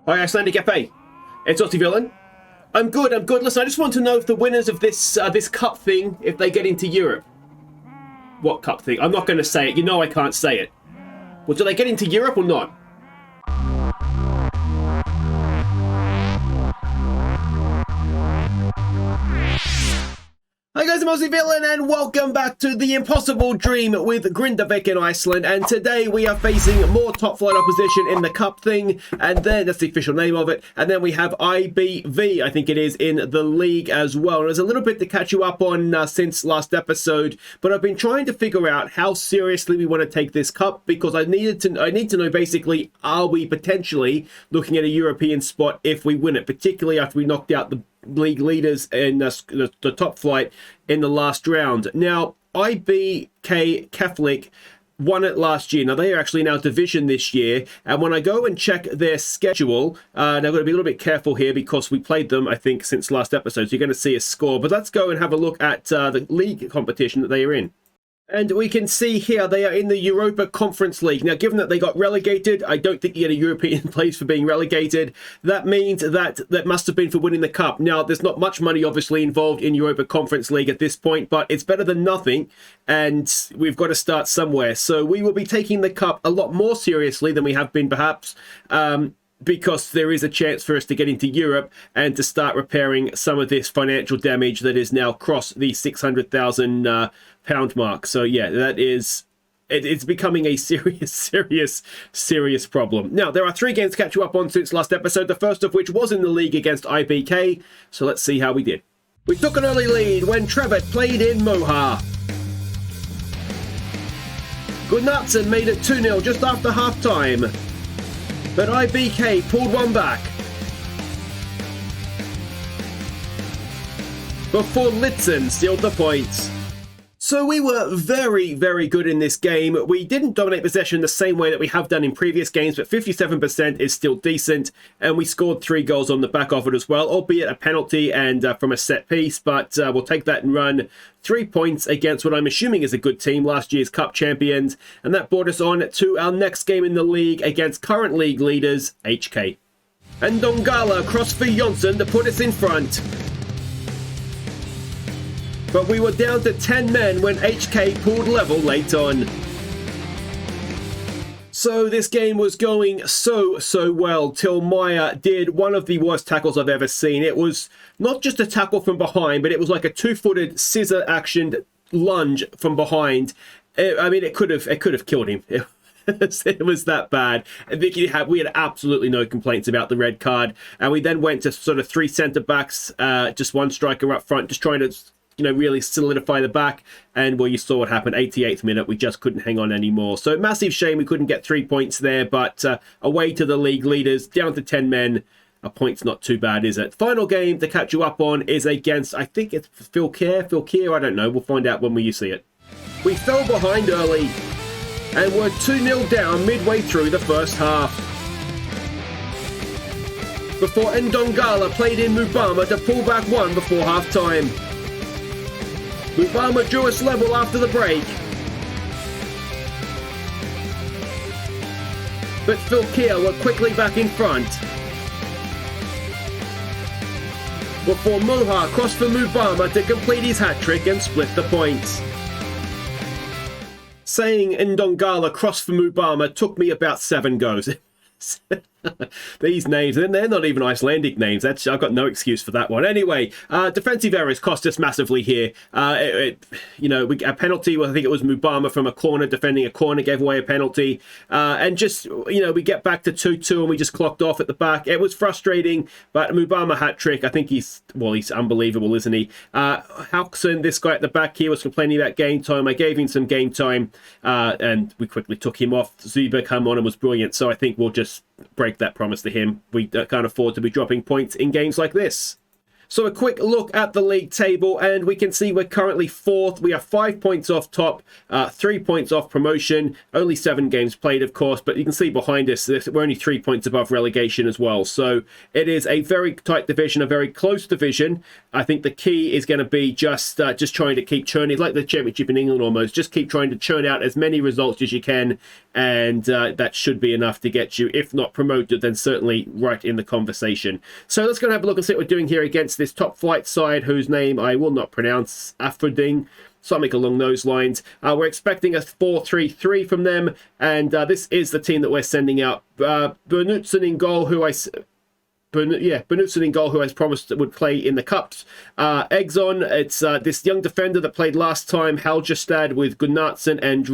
Hi, Icelandic FA. It's Villain. I'm good. Listen, I just want to know if the winners of this cup thing, if they get into Europe. What cup thing? I'm not going to say it. You know I can't say it. Well, do they get into Europe or not? Hi guys, I'm Villain and welcome back to The Impossible Dream with Grindavik in Iceland, and today we are facing more top flight opposition in the cup thing, and then, that's the official name of it, and then we have IBV, I think it is, in the league as well. And there's a little bit to catch you up on since last episode, but I've been trying to figure out how seriously we want to take this cup, because I need to know basically, are we potentially looking at a European spot if we win it, particularly after we knocked out the league leaders in the top flight in the last round. Now, IBK Catholic won it last year. Now, they are actually now division this year, and when I go and check their schedule, now I've got to be a little bit careful here because we played them, I think, since last episode, so you're going to see a score. But let's go and have a look at the league competition that they are in. And we can see here they are in the Europa Conference League. Now, given that they got relegated, I don't think you get a European place for being relegated. That means that must have been for winning the cup. Now, there's not much money, obviously, involved in Europa Conference League at this point, but it's better than nothing, and we've got to start somewhere. So we will be taking the cup a lot more seriously than we have been, perhaps, because there is a chance for us to get into Europe and to start repairing some of this financial damage that is now crossed the £600,000 pound mark. So yeah, that is, it's becoming a serious problem. Now, there are 3 games to catch you up on since last episode, the first of which was in the league against IBK. So let's see how we did. We took an early lead when Trevet played in Moha. Gunnarsson made it 2-0 just after half time, but IBK pulled one back before Litzen sealed the points. So we were very good in this game. We didn't dominate possession the same way that we have done in previous games, but 57% is still decent, and we scored 3 goals on the back of it as well, albeit a penalty and from a set piece, but we'll take that and run 3 points against what I'm assuming is a good team, last year's cup champions, and that brought us on to our next game in the league against current league leaders, HK. And Dongala crossed for Jonsson to put us in front. But we were down to 10 men when HK pulled level late on. So this game was going so well till Maya did one of the worst tackles I've ever seen. It was not just a tackle from behind, but it was like a 2-footed scissor-actioned lunge from behind. I mean, it could have killed him. It was that bad. I think we had absolutely no complaints about the red card, and we then went to sort of 3 centre-backs, just 1 striker up front, just trying to, really solidify the back. And well, you saw what happened. 88th minute, we just couldn't hang on anymore. So massive shame we couldn't get 3 points there, but away to the league leaders, down to 10 men. A point's not too bad, is it? Final game to catch you up on is against, I think it's Phil Keir, I don't know. We'll find out when you see it. We fell behind early and were 2-0 down midway through the first half, before Ndongala played in Mubama to pull back 1 before half-time. Mubama drew us level after the break, but Phil Keir were quickly back in front, before Moha crossed for Mubama to complete his hat-trick and split the points. Saying Ndongala crossed for Mubama took me about 7 goes. These names, and they're not even Icelandic names. I've got no excuse for that one. Anyway, defensive errors cost us massively here. A penalty, I think it was Mubama from a corner, defending a corner, gave away a penalty. And just, we get back to 2-2 and we just clocked off at the back. It was frustrating, but Mubama hat-trick, I think he's unbelievable, isn't he? Halkson, this guy at the back here, was complaining about game time. I gave him some game time, and we quickly took him off. Zuba came on and was brilliant, so I think we'll just break that promise to him. We can't afford to be dropping points in games like this. So a quick look at the league table, and we can see we're currently 4th. We are 5 points off top, 3 points off promotion, only 7 games played, of course, but you can see behind us, we're only 3 points above relegation as well. So it is a very tight division, a very close division. I think the key is going to be just trying to keep churning, like the championship in England almost, just keep trying to churn out as many results as you can, and that should be enough to get you, if not promoted, then certainly right in the conversation. So let's go and have a look and see what we're doing here against this top flight side, whose name I will not pronounce, Afturelding, something along those lines. We're expecting a 4-3-3 from them, and this is the team that we're sending out. Bernutzen in goal, Bernutzen in goal, who has promised that would play in the Cups. Egson, it's this young defender that played last time, Halgerstad, with Gunnarsson and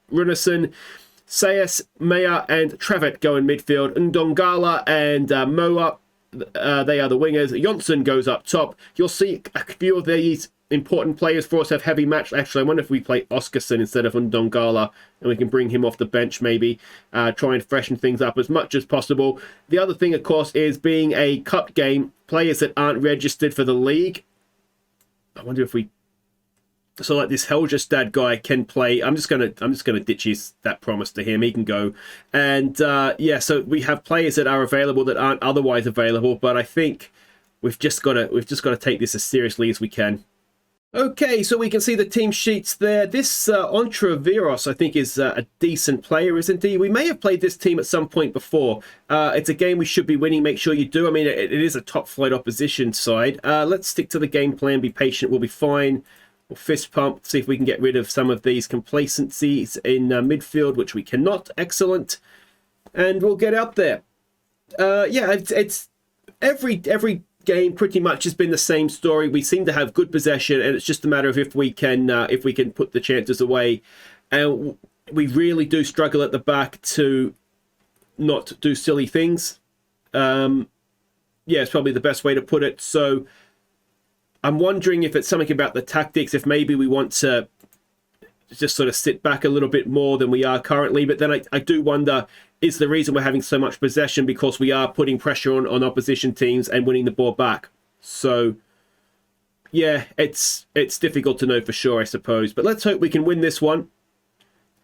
Runesson. Sayes, Meyer, and Trevet go in midfield. Ndongala and Moa, they are the wingers. Jonsson goes up top. You'll see a few of these important players for us have heavy match. Actually, I wonder if we play Oskarsson instead of Ndongala, and we can bring him off the bench maybe, try and freshen things up as much as possible. The other thing, of course, is being a cup game, players that aren't registered for the league. I wonder if we... So like this Helgestad guy can play. I'm just gonna ditch that promise to him. He can go, and yeah. So we have players that are available that aren't otherwise available. But I think we've just got to take this as seriously as we can. Okay, so we can see the team sheets there. This Ontraviros, I think, is a decent player, isn't he? We may have played this team at some point before. It's a game we should be winning. Make sure you do. I mean, it is a top flight opposition side. Let's stick to the game plan. Be patient. We'll be fine. We'll fist pump, see if we can get rid of some of these complacencies in midfield, which we cannot. Excellent. And we'll get out there. Yeah, it's every game pretty much has been the same story. We seem to have good possession, and it's just a matter of if we can put the chances away. And we really do struggle at the back to not do silly things. Yeah, it's probably the best way to put it. So I'm wondering if it's something about the tactics, if maybe we want to just sort of sit back a little bit more than we are currently. But then I do wonder, is the reason we're having so much possession because we are putting pressure on opposition teams and winning the ball back? So yeah, it's difficult to know for sure, I suppose. But let's hope we can win this one.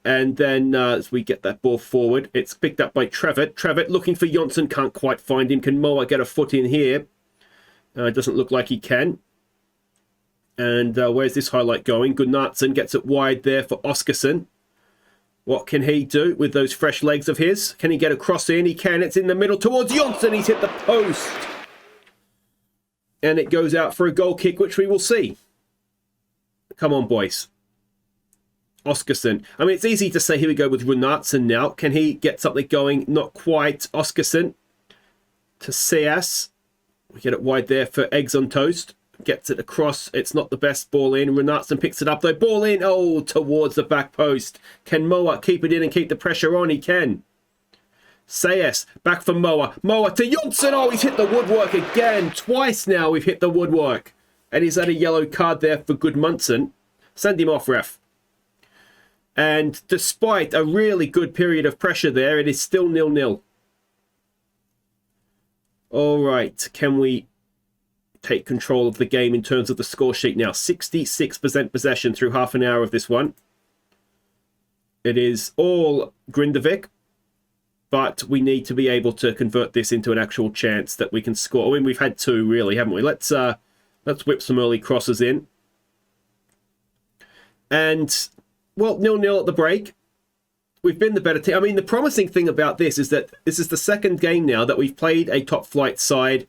And then as we get that ball forward, it's picked up by Trevet. Trevet looking for Jonsson, can't quite find him. Can Moa get a foot in here? It doesn't look like he can. And where's this highlight going? Gunnarsson gets it wide there for Oskarsson. What can he do with those fresh legs of his? Can he get a cross in? He can. It's in the middle towards Jonsson. He's hit the post. And it goes out for a goal kick, which we will see. Come on, boys. Oskarsson. I mean, it's easy to say, here we go with Gunnarsson now. Can he get something going? Not quite. Oskarsson to Sayas. We get it wide there for Eggs on Toast. Gets it across. It's not the best ball in. Gunnarsson picks it up though. Ball in. Oh, towards the back post. Can Moa keep it in and keep the pressure on? He can. Sayas. Back for Moa. Moa to Jonsson. Oh, he's hit the woodwork again. Twice now we've hit the woodwork. And he's had a yellow card there for Gudmundsson. Send him off, ref. And despite a really good period of pressure there, it is still 0-0. All right. Can we take control of the game in terms of the score sheet now? 66% possession through half an hour of this one. It is all Grindavik, but we need to be able to convert this into an actual chance that we can score. I mean, we've had 2 really, haven't we? Let's whip some early crosses in. And well, 0-0 at the break. We've been the better team. I mean, the promising thing about this is that this is the second game now that we've played a top flight side.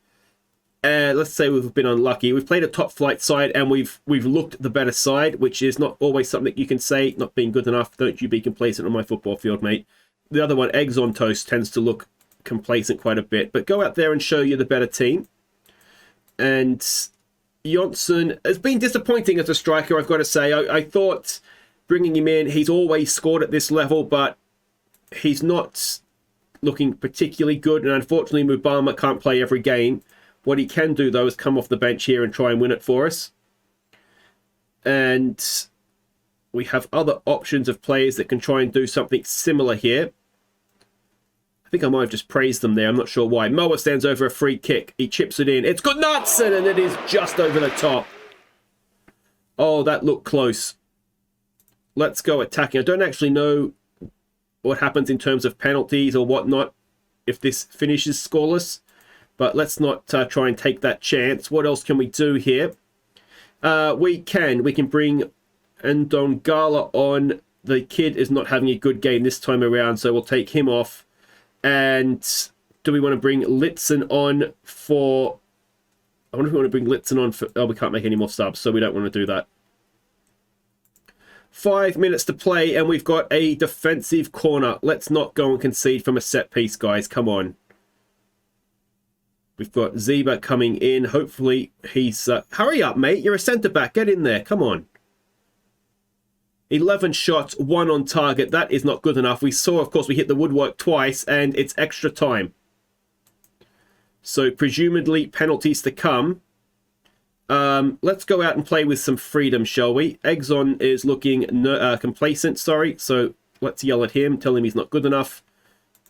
Let's say we've been unlucky. We've played a top flight side and we've looked the better side, which is not always something you can say. Not being good enough. Don't you be complacent on my football field, mate. The other one, Eggs on Toast, tends to look complacent quite a bit. But go out there and show you the better team. And Jonsson has been disappointing as a striker, I've got to say. I thought bringing him in, he's always scored at this level, but he's not looking particularly good. And unfortunately, Mubama can't play every game. What he can do, though, is come off the bench here and try and win it for us. And we have other options of players that can try and do something similar here. I think I might have just praised them there. I'm not sure why. Moa stands over a free kick. He chips it in. It's good Knutson, and it is just over the top. Oh, that looked close. Let's go attacking. I don't actually know what happens in terms of penalties or whatnot if this finishes scoreless. But let's not try and take that chance. What else can we do here? We can bring Ndongala on. The kid is not having a good game this time around, so we'll take him off. And do we want to bring Litson on for... I wonder if we want to bring Litson on for... Oh, we can't make any more subs, so we don't want to do that. 5 minutes to play, and we've got a defensive corner. Let's not go and concede from a set piece, guys. Come on. We've got Zeba coming in. Hopefully he's... hurry up, mate. You're a centre-back. Get in there. Come on. 11 shots, 1 on target. That is not good enough. We saw, of course, we hit the woodwork twice, and it's extra time. So, presumably, penalties to come. Let's go out and play with some freedom, shall we? Exxon is looking complacent, sorry. So, let's yell at him, tell him he's not good enough.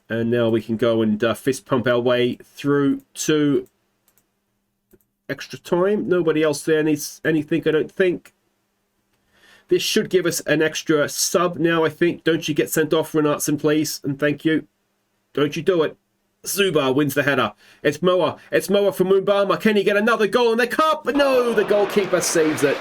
And now we can go and fist pump our way through to extra time. Nobody else there needs anything, I don't think. This should give us an extra sub now, I think. Don't you get sent off, Renatson, please. And thank you. Don't you do it. Zuba wins the header. It's Moa. It's Moa from Mumbama. Can he get another goal in the cup? No, the goalkeeper saves it.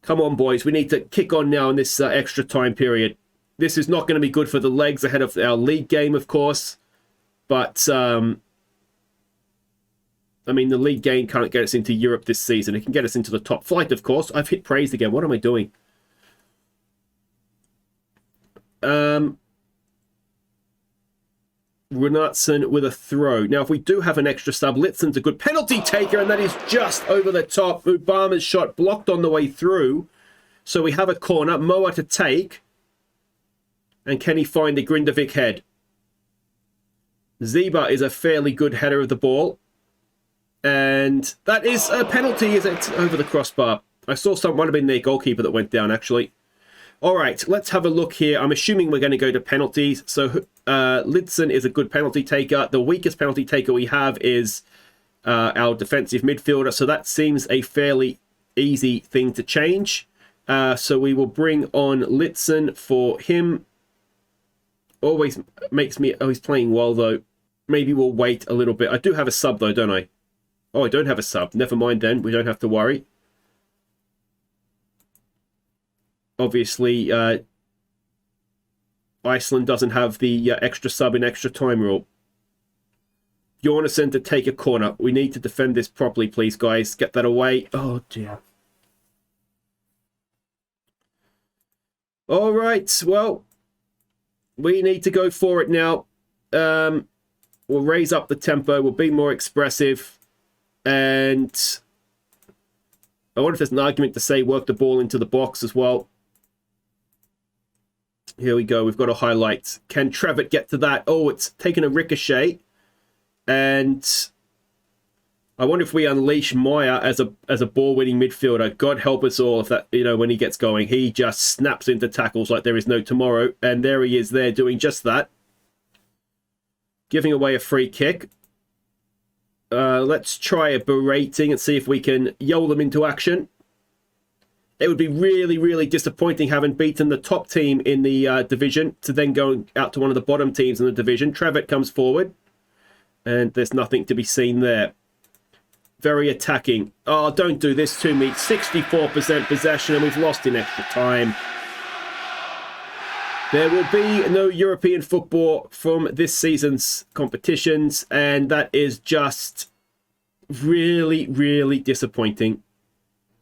Come on, boys. We need to kick on now in this extra time period. This is not going to be good for the legs ahead of our league game, of course. But, I mean, the league game can't get us into Europe this season. It can get us into the top flight, of course. I've hit praised again. What am I doing? Renatson with a throw. Now, if we do have an extra sub, Litson's a good penalty taker, and that is just over the top. Obama's shot blocked on the way through. So we have a corner. Moa to take. And can he find the Grindavik head? Zeba is a fairly good header of the ball. And that is a penalty, is it? Over the crossbar. I saw someone have been their goalkeeper that went down, actually. All right, let's have a look here. I'm assuming we're going to go to penalties. So Lidson is a good penalty taker. The weakest penalty taker we have is our defensive midfielder. So that seems a fairly easy thing to change. So we will bring on Litson for him. Always makes me... Oh, he's playing well, though. Maybe we'll wait a little bit. I do have a sub, though, don't I? Oh, I don't have a sub. Never mind, then. We don't have to worry. Obviously, Iceland doesn't have the extra sub in extra time rule. Bjornsson to take a corner. We need to defend this properly, please, guys. Get that away. Oh, dear. All right, well... We need to go for it now. We'll raise up the tempo. We'll be more expressive. And I wonder if there's an argument to say work the ball into the box as well. Here we go. We've got a highlight. Can Trevitt get to that? Oh, it's taken a ricochet. And I wonder if we unleash Maya as a ball-winning midfielder. God help us all if that, when he gets going. He just snaps into tackles like there is no tomorrow. And there he is there doing just that. Giving away a free kick. Let's try a berating and see if we can yell them into action. It would be really, really disappointing having beaten the top team in the division to then go out to one of the bottom teams in the division. Trevitt comes forward. And there's nothing to be seen there. Very attacking. Oh, don't do this to me. 64% possession and we've lost in extra time. There will be no European football from this season's competitions, and that is just really, really disappointing.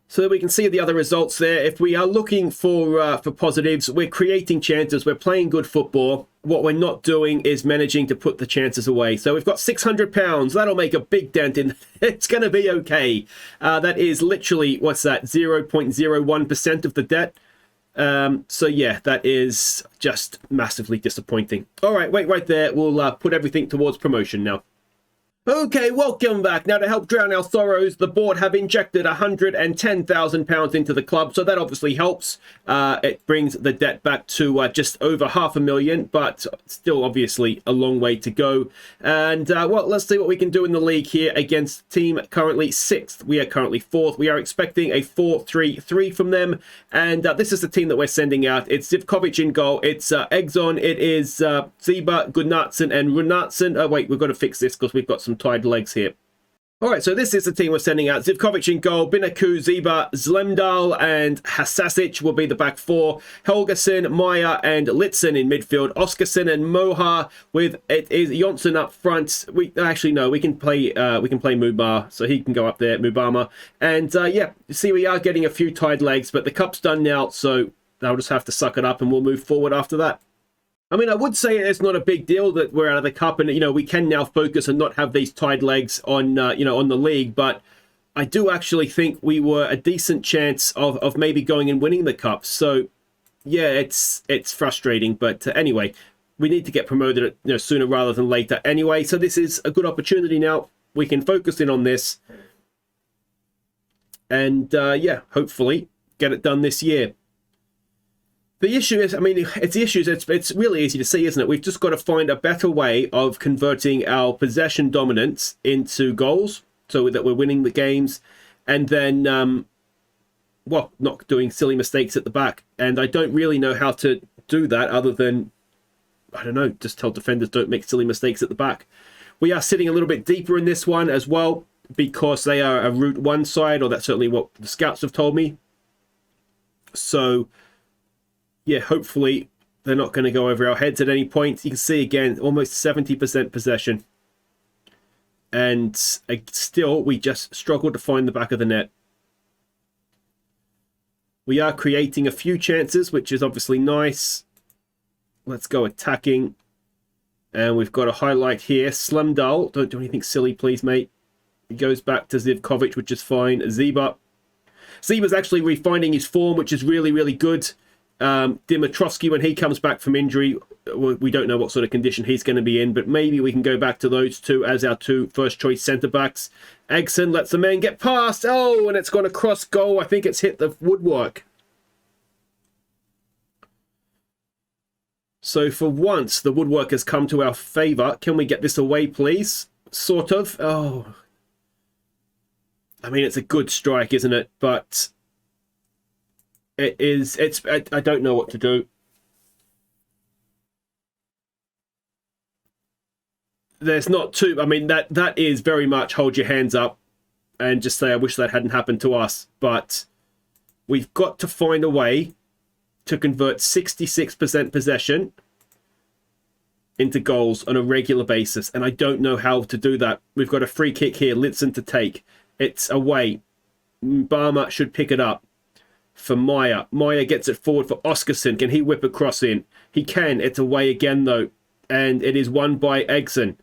So that we can see the other results there. If we are looking for positives, we're creating chances, we're playing good football. What we're not doing is managing to put the chances away. So we've got £600. That'll make a big dent in. It's going to be okay. That is literally, what's that, 0.01% of the debt. So yeah, that is just massively disappointing. All right, wait right there. We'll put everything towards promotion now. Okay, welcome back. Now, to help drown our sorrows, the board have injected £110,000 into the club, so that obviously helps. It brings the debt back to just over $500,000, but still obviously a long way to go. And, well, let's see what we can do in the league here against team currently 6th. We are currently 4th. We are expecting a 4-3-3 from them, and this is the team that we're sending out. It's Zivkovic in goal. It's Egzon. It is Ziba, Gunnarsson, and Runarsson. Oh, wait, we've got to fix this because we've got some tied legs here. All right, so this is the team we're sending out. Zivkovic in goal, Binaku, Ziba, Zlemdal, and Hasasic will be the back four. Helgason, Maya, and Litzen in midfield. Oskarsson and Mohar with it is Jonsson up front. We can play Mubar, so he can go up there, Mubama. And yeah, you see we are getting a few tied legs, but the cup's done now, so they'll just have to suck it up and we'll move forward after that. I mean, I would say it's not a big deal that we're out of the cup and, we can now focus and not have these tied legs on, on the league. But I do actually think we were a decent chance of maybe going and winning the cup. So, yeah, it's frustrating. But anyway, we need to get promoted, sooner rather than later. Anyway, so this is a good opportunity now. We can focus in on this. And, yeah, hopefully get it done this year. The issue is, it's really easy to see, isn't it? We've just got to find a better way of converting our possession dominance into goals so that we're winning the games and then, well, not doing silly mistakes at the back. And I don't really know how to do that other than, I don't know, just tell defenders don't make silly mistakes at the back. We are sitting a little bit deeper in this one as well because they are a Route 1 side, or that's certainly what the scouts have told me. So, yeah, hopefully they're not going to go over our heads at any point. You can see, again, almost 70% possession. And still, we just struggle to find the back of the net. We are creating a few chances, which is obviously nice. Let's go attacking. And we've got a highlight here. Slumdal. Don't do anything silly, please, mate. He goes back to Zivkovic, which is fine. Ziba. Ziba's actually refinding his form, which is really, really good. Dimitrovsky, when he comes back from injury, we don't know what sort of condition he's going to be in, but maybe we can go back to those two as our two first-choice centre-backs. Egson lets the man get past. Oh, and it's gone across goal. I think it's hit the woodwork. So for once, the woodwork has come to our favour. Can we get this away, please? Sort of. Oh. I mean, it's a good strike, isn't it? But I don't know what to do. There's not too, I mean, that is very much hold your hands up and just say, I wish that hadn't happened to us. But we've got to find a way to convert 66% possession into goals on a regular basis. And I don't know how to do that. We've got a free kick here, Litzen to take. It's away. Barma should pick it up. For Maya. Maya gets it forward for Oskarsson. Can he whip across in? He can. It's away again, though. And it is won by Egson.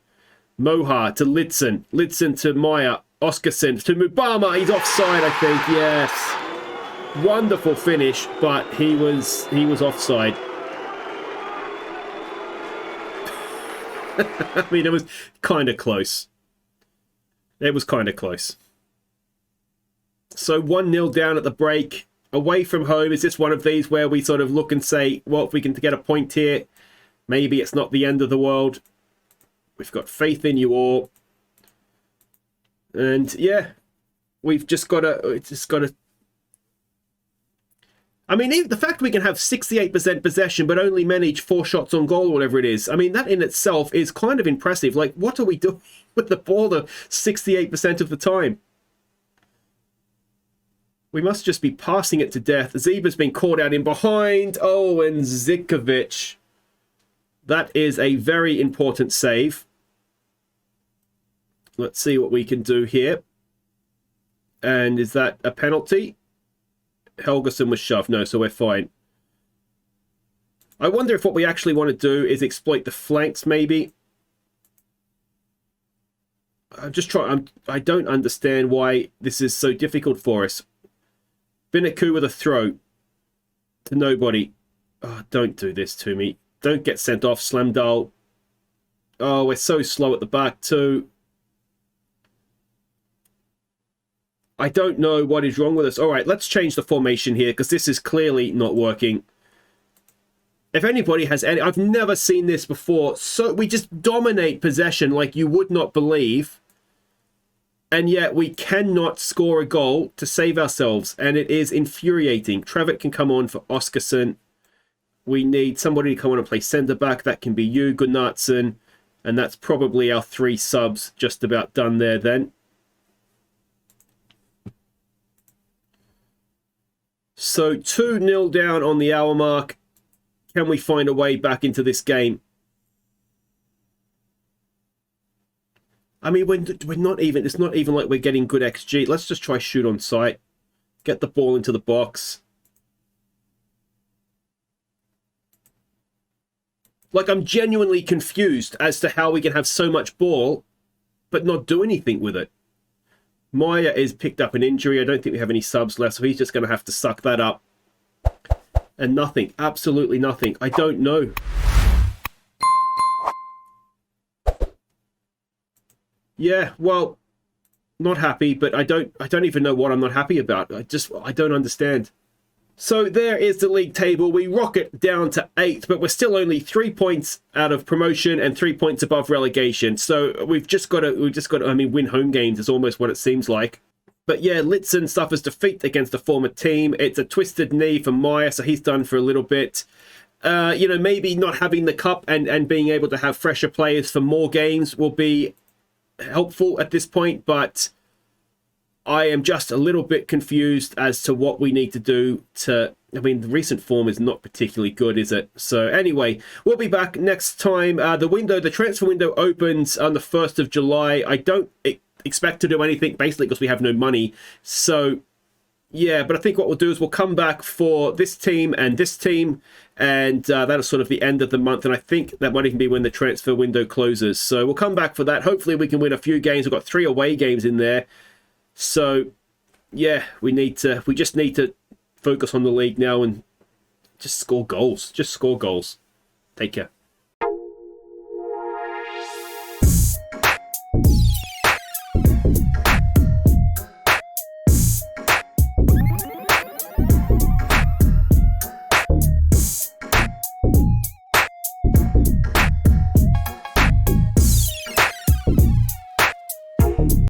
Mohar to Litzen. Litzen to Maya. Oskarsson to Mubama. He's offside, I think. Yes. Wonderful finish, but he was offside. I mean, it was kind of close. It was kind of close. So 1-0 down at the break. Away from home, is this one of these where we sort of look and say, well, if we can get a point here, maybe it's not the end of the world. We've got faith in you all. And yeah, we've just got to... I mean, even the fact we can have 68% possession but only manage 4 shots on goal or whatever it is, I mean, that in itself is kind of impressive. Like, what are we doing with the ball the 68% of the time? We must just be passing it to death. Zeba's been caught out in behind. Oh, and Zivkovic. That is a very important save. Let's see what we can do here. And is that a penalty? Helgason was shoved. No, so we're fine. I wonder if what we actually want to do is exploit the flanks, maybe. I'm just trying. I don't understand why this is so difficult for us. Binaku with a throw to nobody. Oh, don't do this to me. Don't get sent off, Slamdal. Oh, we're so slow at the back too. I don't know what is wrong with us. All right, let's change the formation here because this is clearly not working. If anybody has any... I've never seen this before. So we just dominate possession like you would not believe. And yet we cannot score a goal to save ourselves. And it is infuriating. Trevitt can come on for Oskarsson. We need somebody to come on and play centre-back. That can be you, Gunnarsson. And that's probably our 3 subs just about done there then. So 2-0 down on the hour mark. Can we find a way back into this game? I mean, we're not even... It's not even like we're getting good XG. Let's just try shoot on sight. Get the ball into the box. Like, I'm genuinely confused as to how we can have so much ball, but not do anything with it. Maya is picked up an injury. I don't think we have any subs left, so he's just going to have to suck that up. And nothing. Absolutely nothing. I don't know. Yeah, well, not happy, but I don't even know what I'm not happy about. I don't understand. So there is the league table. We rocket down to 8th, but we're still only 3 points out of promotion and 3 points above relegation. So we've just got to, I mean, win home games is almost what it seems like. But yeah, Litson suffers defeat against a former team. It's a twisted knee for Meyer, so he's done for a little bit. You know, maybe not having the cup and being able to have fresher players for more games will be helpful at this point, but I am just a little bit confused as to what we need to do to... I mean, the recent form is not particularly good, is it? So anyway, we'll be back next time. The transfer window opens on the 1st of July. I don't expect to do anything, basically, because we have no money. So, yeah, but I think what we'll do is we'll come back for this team, and that is sort of the end of the month, and I think that might even be when the transfer window closes. So we'll come back for that. Hopefully we can win a few games. We've got 3 away games in there. So, yeah, we just need to focus on the league now and just score goals. Just score goals. Take care.